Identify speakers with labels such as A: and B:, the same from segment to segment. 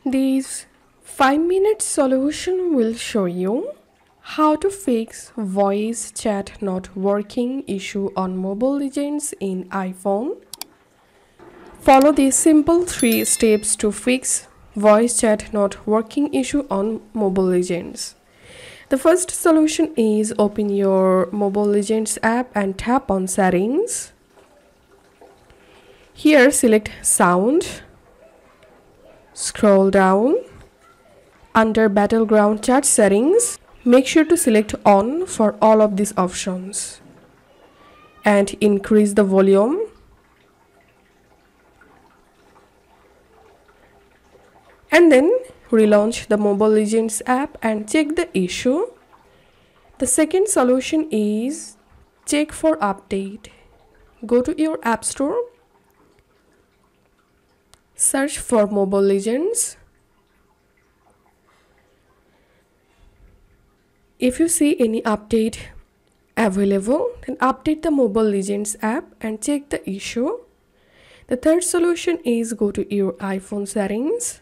A: This 5-minute solution will show you how to fix voice chat not working issue on Mobile Legends in iPhone. Follow these simple 3 steps to fix voice chat not working issue on Mobile Legends. The first solution is open your Mobile Legends app and tap on settings. Here select sound. Scroll down. Under battleground chat settings, make sure to select on for all of these options and increase the volume. And then relaunch the Mobile Legends app and check the issue. The second solution is check for update. Go to your app store. Search for Mobile Legends. If you see any update available, then update the Mobile Legends app and check the issue. The third solution is go to your iPhone settings.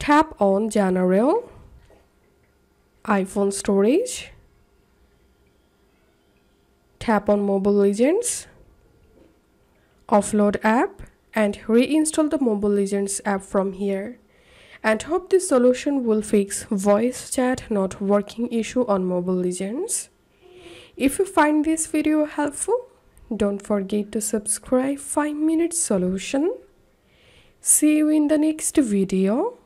A: Tap on General, iPhone Storage. Tap on Mobile Legends, Offload app, and reinstall the Mobile Legends app from here. And hope this solution will fix voice chat not working issue on Mobile Legends. If you find this video helpful, don't forget to subscribe 5-minute solution. See you in the next video.